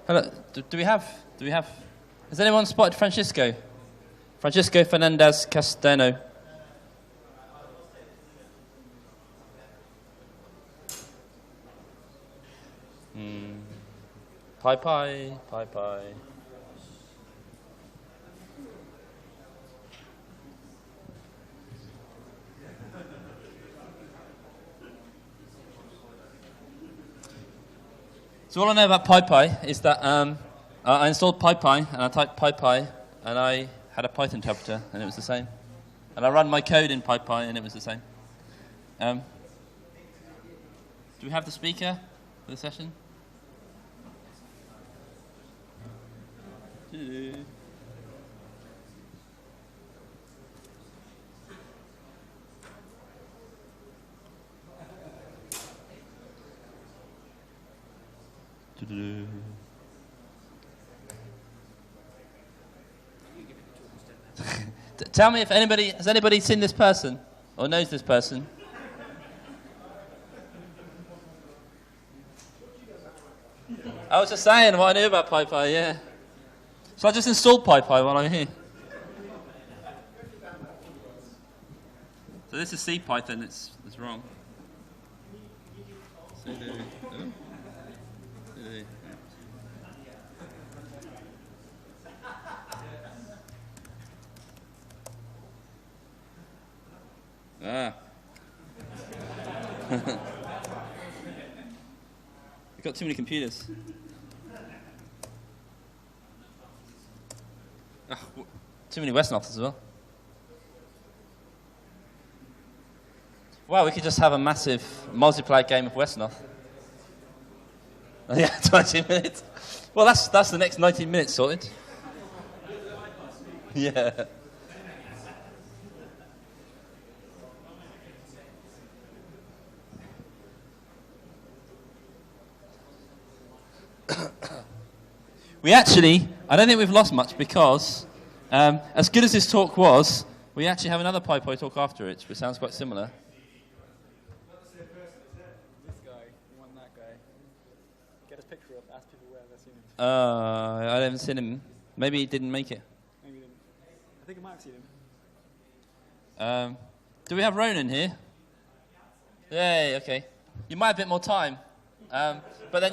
Hello. Do we have? Has anyone spotted Francisco? Francisco Fernández Castaño. PyPy. So all I know about PyPy is that I installed PyPy and I typed PyPy and I had a Python interpreter and it was the same. And I ran my code in PyPy and it was the same. Do we have the speaker for the session? Tell me if has anybody seen this person or knows this person? I was just saying what I knew about PyPy, yeah. So I just installed PyPy while I'm here. So this is C Python, it's wrong. We've got too many computers. Too many Westnoths as well. Well, we could just have a massive multiplayer game of Westnoth. Yeah, 20 minutes. Well, that's the next 19 minutes sorted. Yeah. I don't think we've lost much because, as good as this talk was, we actually have another PyPy talk after it, which sounds quite similar. This guy, you want that guy. Get his picture up, ask people where they've seen him. I haven't seen him. Maybe he didn't make it. Maybe he didn't. I think I might have seen him. Do we have Ronan here? Yay, okay. You might have a bit more time. But then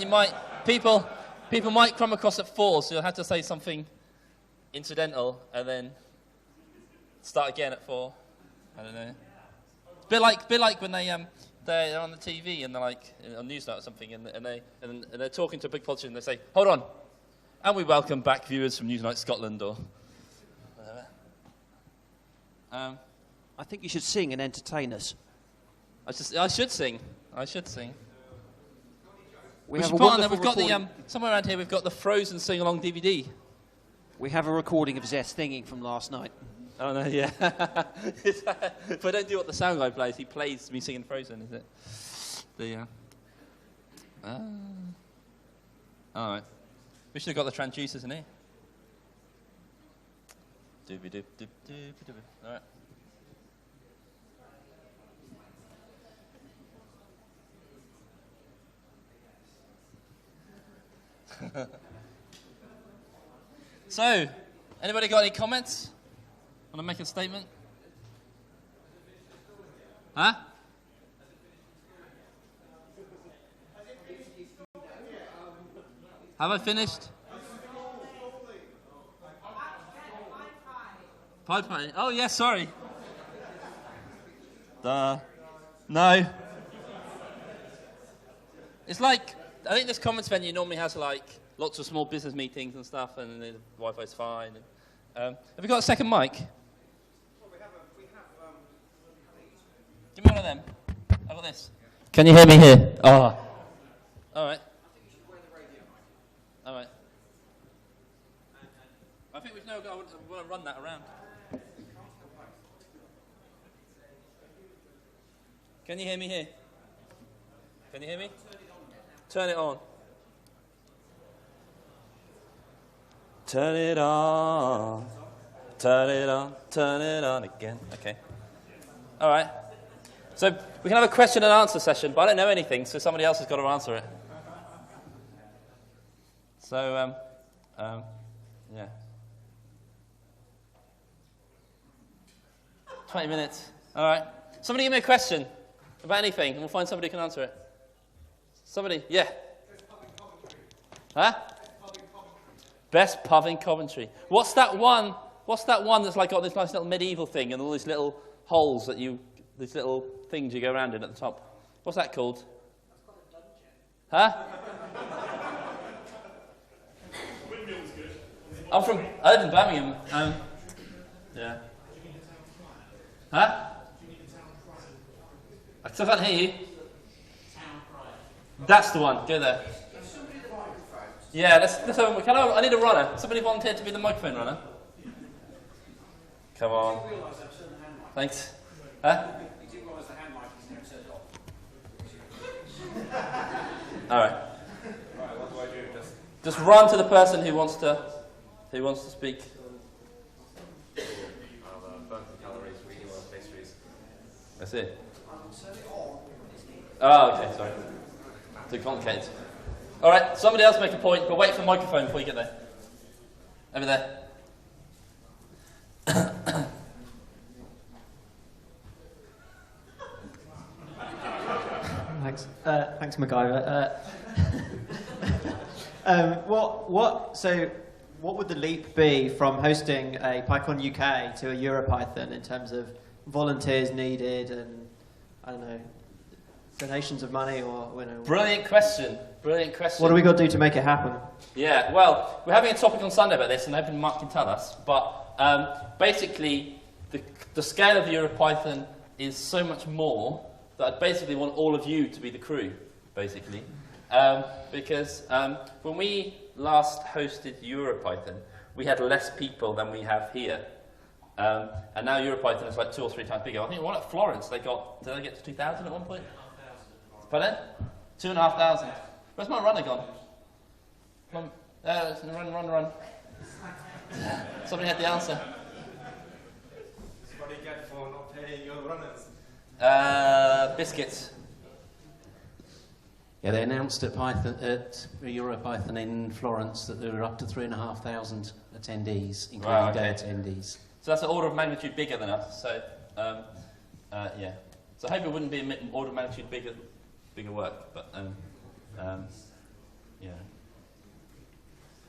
people might come across at 4, so you'll have to say something incidental and then start again at 4. I don't know. Bit like when they're on the TV and they're like on Newsnight or something, and they're talking to a big politician and they say, "Hold on, and we welcome back viewers from Newsnight Scotland," or whatever. I think you should sing and entertain us. I should sing. We've got somewhere around here. We've got the Frozen sing-along DVD. We have a recording of Zeth singing from last night. Oh no, yeah. If I don't do what the sound guy plays, he plays me singing Frozen. Is it? All right. We should have got the transducers in here. All right. So, anybody got any comments? Want to make a statement? Huh? Have I finished? PyPy. Oh, yeah, sorry. No. It's like, I think this comments venue normally has like lots of small business meetings and stuff, and the Wi-Fi's fine. Have we got a second mic? Well, we have Give me one of them. I've got this. Can you hear me here? Oh. All right. I think you should wear the radio mic. All right. I think I want to run that around. Can you hear me here? Can you hear me? Turn it on. Turn it on. Turn it on. Turn it on again. Okay. All right. So we can have a question and answer session, but I don't know anything, so somebody else has got to answer it. So, yeah. 20 minutes. All right. Somebody give me a question about anything, and we'll find somebody who can answer it. Somebody, yeah. Huh? Best pub in Coventry. What's that one? What's that one that's like got this nice little medieval thing and all these little holes that these little things you go around in at the top? What's that called? Huh? I live in Birmingham. Yeah. Huh? I still can't hear you. That's the one. Go there. Yeah, let's have a, I need a runner. Somebody volunteered to be the microphone runner. Come on. Thanks. Huh? All right. What do I do? Just run to the person who wants to speak. I see. Oh, okay, sorry. Too complicated. All right, somebody else make a point, but wait for the microphone before you get there. Over there. Thanks, MacGyver. What would the leap be from hosting a PyCon UK to a EuroPython in terms of volunteers needed and, I don't know, donations of money or, you know... Brilliant question. Brilliant question. What do we got to do to make it happen? Yeah, well, we're having a topic on Sunday about this, and hoping Mark can tell us. But basically, the scale of EuroPython is so much more that I basically want all of you to be the crew, basically. Because when we last hosted EuroPython, we had less people than we have here. And now EuroPython is like 2 or 3 times bigger. I think one at Florence, did they get to 2,000 at one point? Pardon? 2,500. Where's my runner gone? Run. Somebody had the answer. What do you get for not paying your runners? Biscuits. Yeah, they announced at EuroPython in Florence that there were up to 3,500 attendees, including day attendees. So that's an order of magnitude bigger than us. So, yeah. So I hope it wouldn't be an order of magnitude bigger work, but yeah.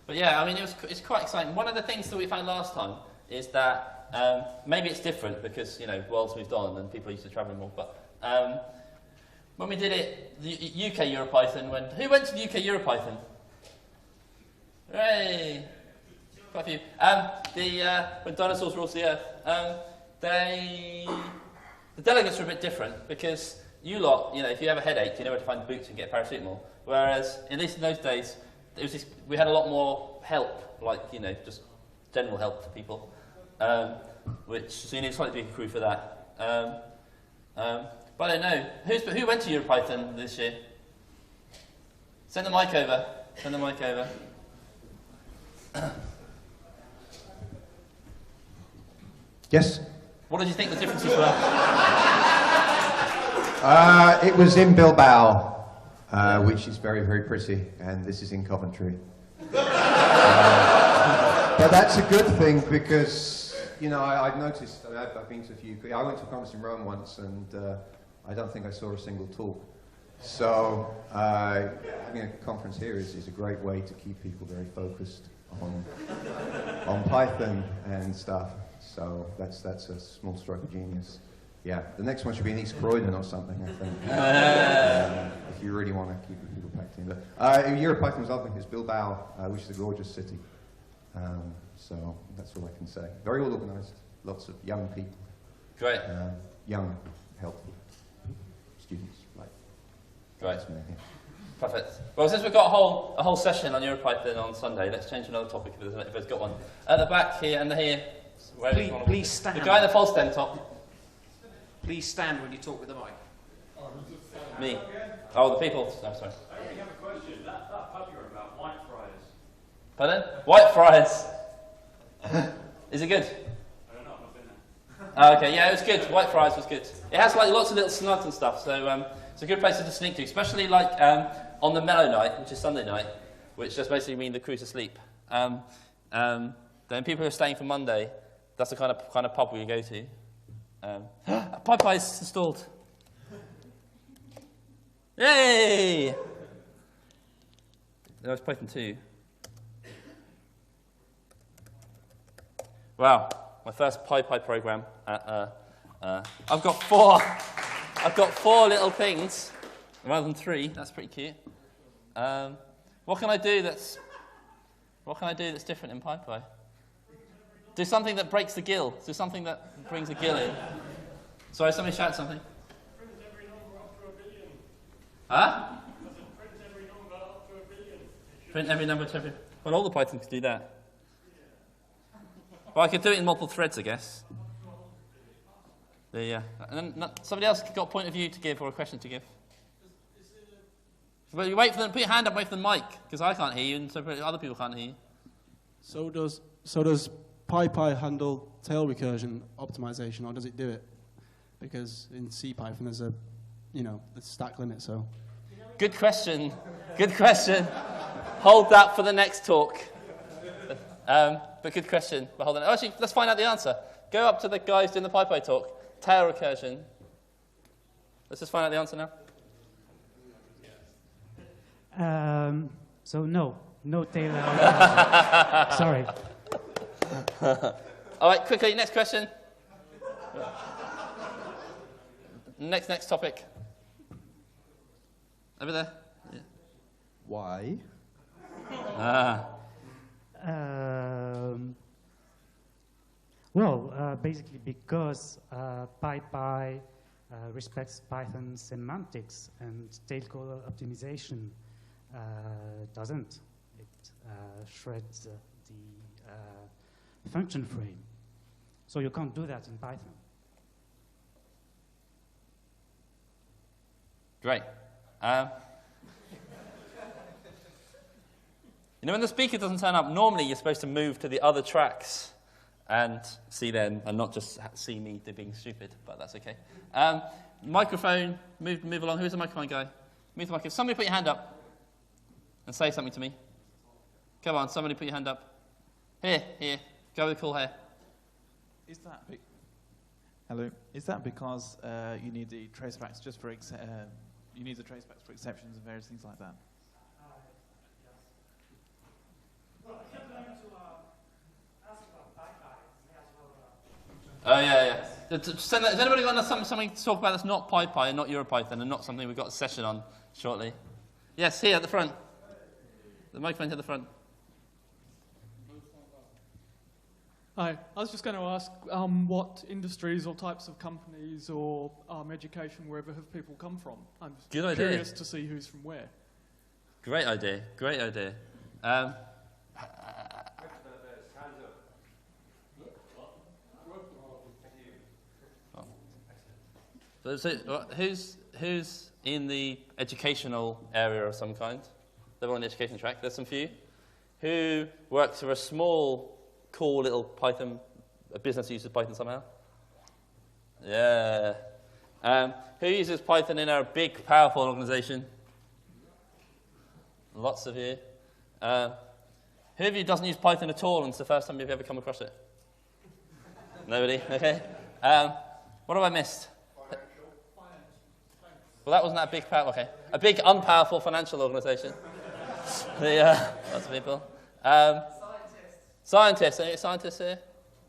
But yeah, I mean, it's quite exciting. One of the things that we found last time is that maybe it's different because, you know, world's moved on and people are used to travelling more. But when we did it, the UK EuroPython, who went to the UK EuroPython? Hooray! Quite a few. When dinosaurs ruled the earth, the delegates were a bit different because you lot, you know, if you have a headache, you know where to find boots and get paracetamol. Whereas, at least in those days, we had a lot more help, like, you know, just general help for people. So you need a slightly bigger crew for that. But I don't know. Who went to EuroPython this year? Send the mic over. Send the mic over. Yes? What did you think the differences were? It was in Bilbao, which is very, very pretty, and this is in Coventry. But that's a good thing because, you know, I've noticed, I've been to a few, I went to a conference in Rome once and I don't think I saw a single talk. So having a conference here is a great way to keep people very focused on Python and stuff. So that's a small stroke of genius. Yeah, the next one should be in East Croydon or something, I think. If you really want to keep people packed in. But EuroPython was lovely. It's Bilbao, which is a gorgeous city. So that's all I can say. Very well organised. Lots of young people. Great. Young, healthy students. Great. Perfect. Well, since we've got a whole session on EuroPython on Sunday, let's change to another topic if there's got one. At the back here and here. Please stand. The guy in the false tent top. Please stand when you talk with the mic. Me. Oh, the people. No, sorry. I have a question. That pub you're about, white fries. Pardon? White fries. Is it good? I don't know. I've not been there. Okay, yeah, it was good. White fries was good. It has like lots of little snugs and stuff, so it's a good place to sneak to, especially like on the mellow night, which is Sunday night, which just basically means the crew's asleep. Then people who are staying for Monday, that's the kind of pub we go to. PyPy is installed. Yay! That was Python 2. Wow, my first PyPy program. I've got four little things, rather than 3. That's pretty cute. What can I do that's different in PyPy? Do something that breaks the gill. Do something that brings a gill in. Sorry, somebody shout something. Print every number up to 1 billion. Huh? Print every number up to 1 billion. Print every number to every... Well, all the Pythons can do that. Well, I could do it in multiple threads, I guess. Yeah. And then somebody else got a point of view to give or a question to give. But you wait for them. Put your hand up. Wait for the mic, because I can't hear you, and so other people can't hear you. So does PyPy handle tail recursion optimization, or does it do it? Because in CPython there's a, the stack limit. So. Good question. Good question. Hold that for the next talk. But good question. But hold on. Actually, let's find out the answer. Go up to the guys doing the PyPy talk. Tail recursion. Let's just find out the answer now. So no tail. Sorry. All right, quickly. Next question. Next topic. Over there. Yeah. Why? Basically because PyPy respects Python semantics and tailcaller optimization doesn't. It shreds the function frame. So you can't do that in Python. Great. When the speaker doesn't turn up, normally you're supposed to move to the other tracks and see them, and not just see me being stupid, but that's okay. Microphone, move along. Who's the microphone guy? Move the microphone. Somebody put your hand up and say something to me. Come on, somebody put your hand up. Here. Go with the cool hair. Hello. Is that because you need the tracebacks just for you need the tracebacks for exceptions and various things like that? Oh, yeah. Has anybody got something to talk about that's not PyPy and not EuroPython and not something we've got a session on shortly? Yes, here at the front. The microphone's at the front. Hi, I was just going to ask what industries or types of companies or education, wherever, have people come from? I'm just curious to see who's from where. Great idea. So who's in the educational area of some kind? They're on the education track. There's some few. Who works for a small, cool little Python, a business that uses Python somehow? Yeah. Who uses Python in a big, powerful organization? Lots of you. Who of you doesn't use Python at all and it's the first time you've ever come across it? Nobody? Okay. What have I missed? Well, that wasn't that big power. Okay. A big, unpowerful financial organization. Lots of people. Scientists. Any scientists here?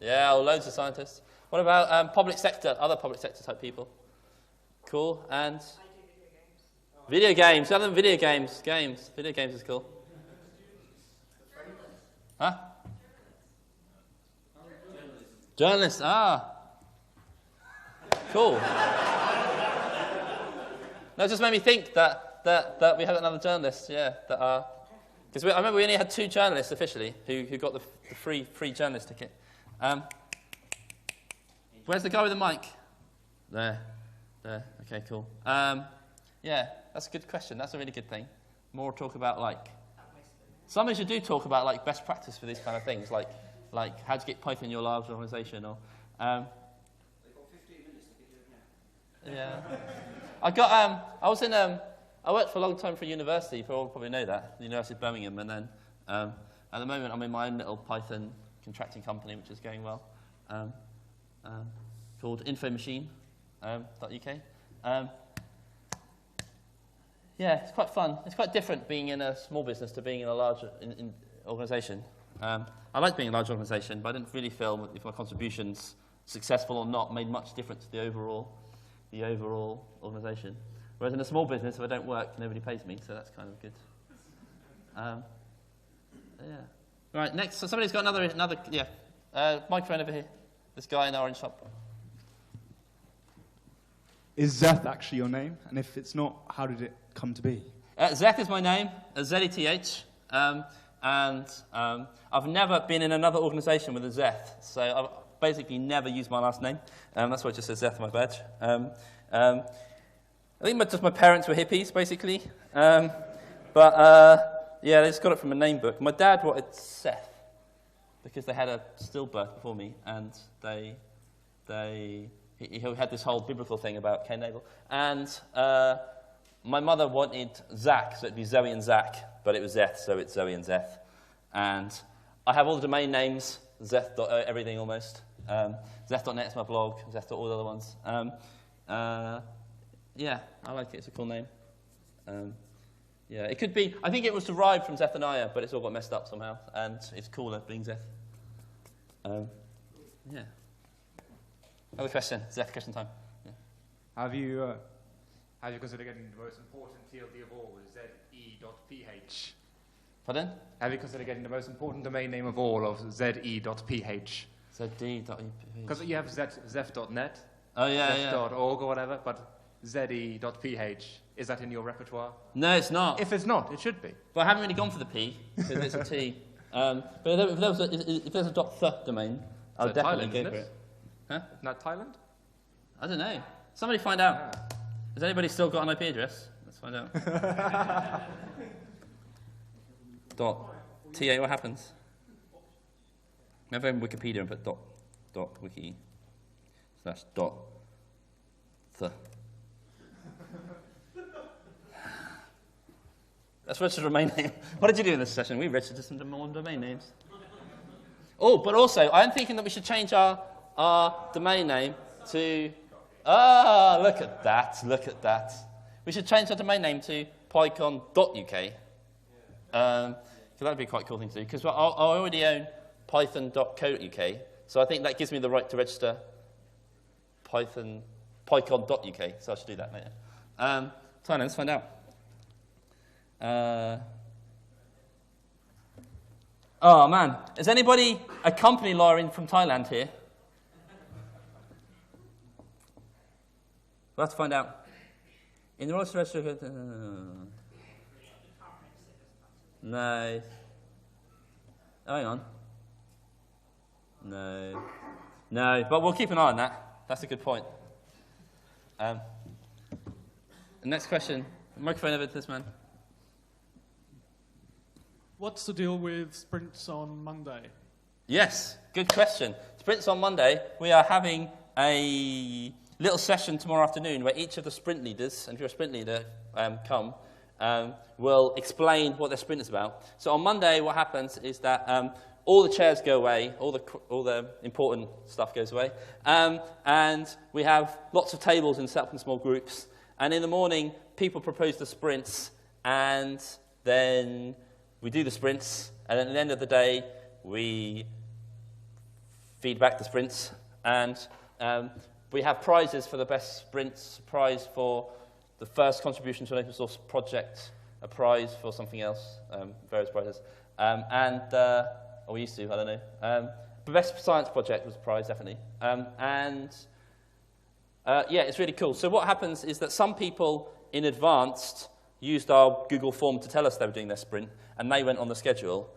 Yeah, loads of scientists. What about public sector, other public sector type people? Cool. And? Video games. Other than video games. Video games is cool. Huh? Journalists. Cool. No, it just made me think that we have another journalist, because I remember we only had 2 journalists officially who got the free journalist ticket. Where's the guy with the mic? There. Okay, cool. That's a good question. That's a really good thing. More talk about somebody should do talk about best practice for these kind of things, like how to get Python in your large organization or. They've got 15 minutes to figure it out. Yeah. I was in I worked for a long time for a university. You probably know that, the University of Birmingham. And then at the moment, I'm in my own little Python contracting company, which is going well, called infomachine.uk. Yeah, it's quite fun. It's quite different being in a small business to being in a large organisation. I like being in a large organisation, but I didn't really feel if my contributions, successful or not, made much difference to the overall organisation. Whereas in a small business, if I don't work, nobody pays me, so that's kind of good. Yeah. Right, next. So somebody's got another microphone over here. This guy in the orange top. Is Zeth actually your name? And if it's not, how did it come to be? Zeth is my name, Z-E-T-H. And I've never been in another organisation with a Zeth, so I've basically never used my last name. That's why it just says Zeth on my badge. I think just my parents were hippies, basically. Yeah, they just got it from a name book. My dad wanted Seth because they had a stillbirth before me, and he had this whole biblical thing about Cain and Abel. And my mother wanted Zach, so it'd be Zoe and Zach, but it was Zeth, so it's Zoe and Zeth. And I have all the domain names, Zeth. Everything almost. Zeth.net is my blog, Zeth. All the other ones. Yeah, I like it. It's a cool name. Yeah, it could be. I think it was derived from Zephaniah, but it's all got messed up somehow, and it's cooler being Zeth. Yeah. Another question. Zeth, question time. Yeah. Have you considered getting the most important TLD of all, ze.ph? Pardon? Have you considered getting the most important domain name of all of ze.ph? Ze.ph. Because you have zef.net, oh yeah, zef.org or whatever, but ze.ph, is that in your repertoire? No, it's not. If it's not, it should be. But I haven't really gone for the P, because it's a T. But if there's a .th domain, I'll definitely Thailand, go for it. Huh? Isn't that Thailand? I don't know. Somebody find out. Has anybody still got an IP address? Let's find out. .ta, what happens? Never in Wikipedia and put .wiki / .th. Let's register a domain name. What did you do in this session? We registered some more domain names. Oh, but also, I'm thinking that we should change our domain name to... look at that. We should change our domain name to PyCon.uk. So that would be quite a cool thing to do, because I already own Python.co.uk, so I think that gives me the right to register PyCon.uk, so I should do that later. So let's find out. Oh man, is anybody a company lawyer in from Thailand here? We'll have to find out. In the Royal Register, no. Oh, hang on. No, but we'll keep an eye on that. That's a good point. The next question. Microphone over to this man. What's the deal with sprints on Monday? Yes, good question. Sprints on Monday. We are having a little session tomorrow afternoon where each of the sprint leaders, and if you're a sprint leader, will explain what their sprint is about. So on Monday, what happens is that all the chairs go away, all the important stuff goes away, and we have lots of tables and set up in small groups. And in the morning, people propose the sprints, and then we do the sprints, and at the end of the day, we feed back the sprints, and we have prizes for the best sprints, a prize for the first contribution to an open source project, a prize for something else, various prizes, or we used to, I don't know. The best science project was a prize, definitely. Yeah, it's really cool. So what happens is that some people in advance used our Google form to tell us they were doing their sprint, and they went on the schedule.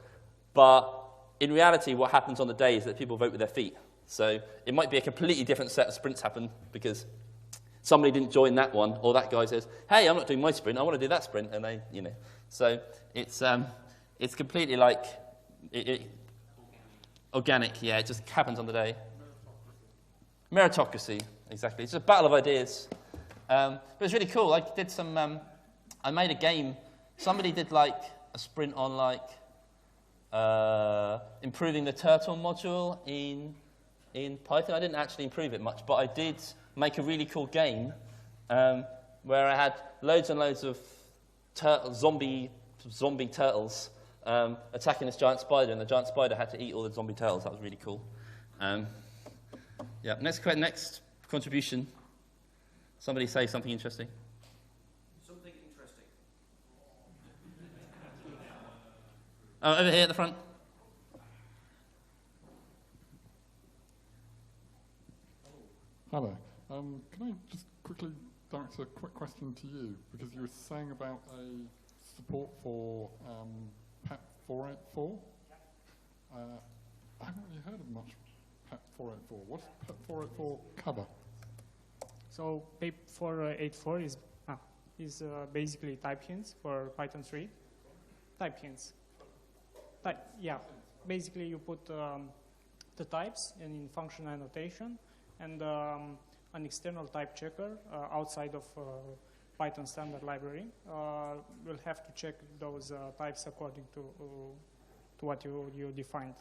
But in reality, what happens on the day is that people vote with their feet. So it might be a completely different set of sprints happen because somebody didn't join that one, or that guy says, "Hey, I'm not doing my sprint. I want to do that sprint," and they, So it's completely like organic. Yeah, it just happens on the day. Meritocracy, exactly. It's a battle of ideas. But it's really cool. I did some I made a game. Somebody did like a sprint on like improving the turtle module in Python. I didn't actually improve it much, but I did make a really cool game where I had loads and loads of zombie turtles attacking this giant spider, and the giant spider had to eat all the zombie turtles. That was really cool. Yeah. Next contribution. Somebody say something interesting. Something interesting. Oh, over here at the front. Hello. Can I just quickly direct a quick question to you, because you were saying about a support for PEP 484. I haven't really heard of much PEP 484. What's PEP 484 cover? So PEP 484 is basically type hints for Python 3. Type hints. Yeah, basically you put the types in function annotation, and an external type checker outside of Python standard library will have to check those types according to what you defined.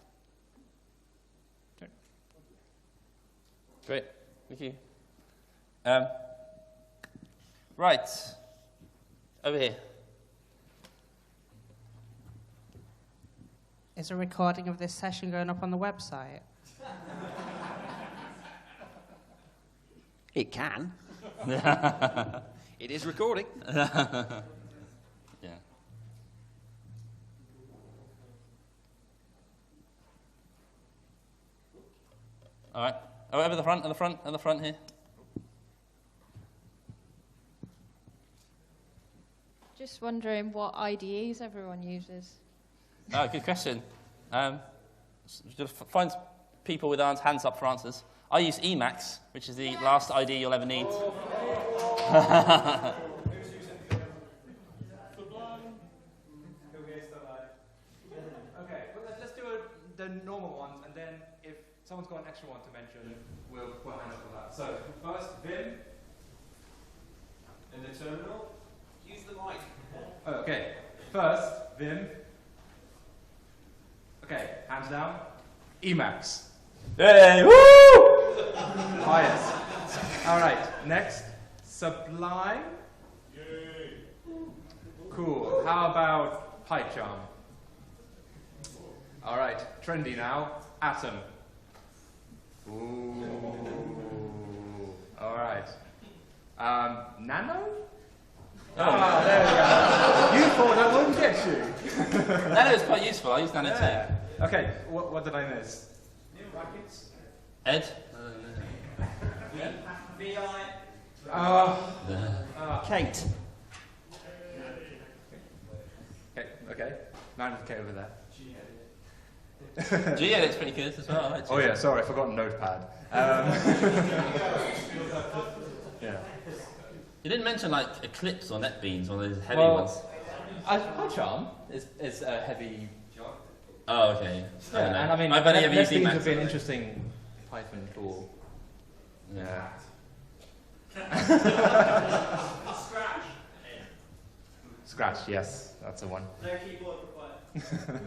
Okay. Great, thank you. Right, over here. Is a recording of this session going up on the website? It can. It is recording. Yeah. All right. Oh, over the front, at the front here. Just wondering what IDEs everyone uses. Oh, good question. Find people with hands up for answers. I use Emacs, which is the last IDE you'll ever need. Okay, well, let's do the normal ones, and then if someone's got an extra one to mention, we'll hand up for that. So, first, Vim. In the terminal. Use the mic. Oh, okay. First, Vim. Okay, hands down. Emacs. Hey, woo! Highest. All right, next, Sublime. Yay. Cool. How about PyCharm? All right, trendy now. Atom. Ooh. All right. Nano? Oh, there we go. You thought that wouldn't get you. Nano is quite useful. I use Nano too. Okay, what did I miss? Brackets. Ed? VI. Kate. Okay. Man with K over there. Gedit's pretty good as well. I like Oh yeah, sorry, I forgot Notepad. Yeah. You didn't mention like Eclipse or NetBeans, one of those heavy Well, ones. PyCharm is a heavy. Oh, okay. Yeah, and I mean, I've only ever used NetBeans Emacs. would be an interesting Python tool. Yeah. Scratch, yes, that's the one. No keyboard required.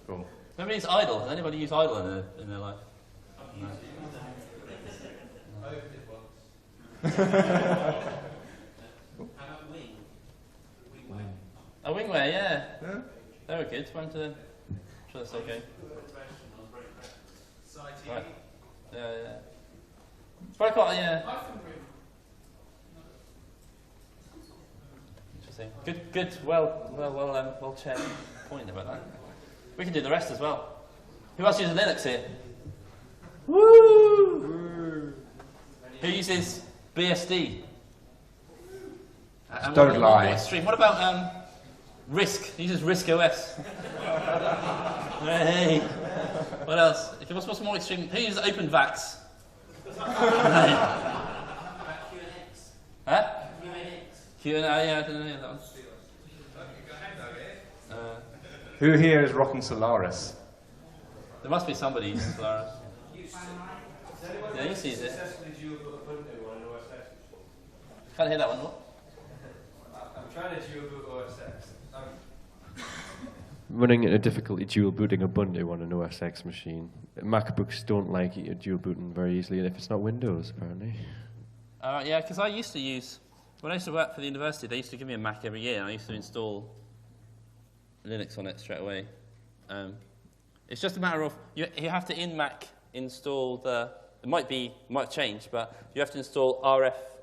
Cool. Nobody uses Idle. Does anybody use Idle in their life? No. A Wingware, yeah. They were good. Went to them. I'm sure that's okay. Right. Yeah. It's probably quite, yeah. Interesting. Good. Well checked point about that. We can do the rest as well. Who else uses Linux here? Woo! Who uses BSD? Don't lie. Extreme. What about RISC? Who uses RISC OS? Hey. What else? If it was more extreme, who uses OpenVax? Huh? Q&A, yeah, I don't know that one. Who here is rocking Solaris? There must be somebody using Solaris. Yeah, you see it. Can't hear that one. What? trying to dual boot OS X. Running a difficulty dual booting Ubuntu on an OS X machine. MacBooks don't like it dual booting very easily, and if it's not Windows, apparently. Yeah, because I used to use, when I used to work for the university, they used to give me a Mac every year, and I used to install Linux on it straight away. It's just a matter of, you have to in Mac install the, it might change, but you have to install REFIT.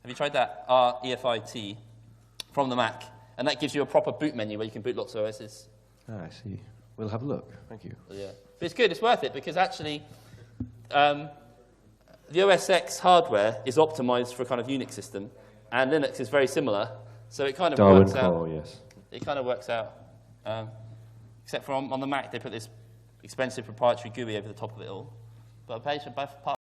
Have you tried that? REFIT from the Mac. And that gives you a proper boot menu where you can boot lots of OSs. Ah, I see. We'll have a look. Thank you. Yeah. But it's good, it's worth it, because actually the OS X hardware is optimized for a kind of Unix system, and Linux is very similar, so it kind of works out. Yes. It kind of works out. Except for on the Mac, they put this expensive proprietary GUI over the top of it all. But apart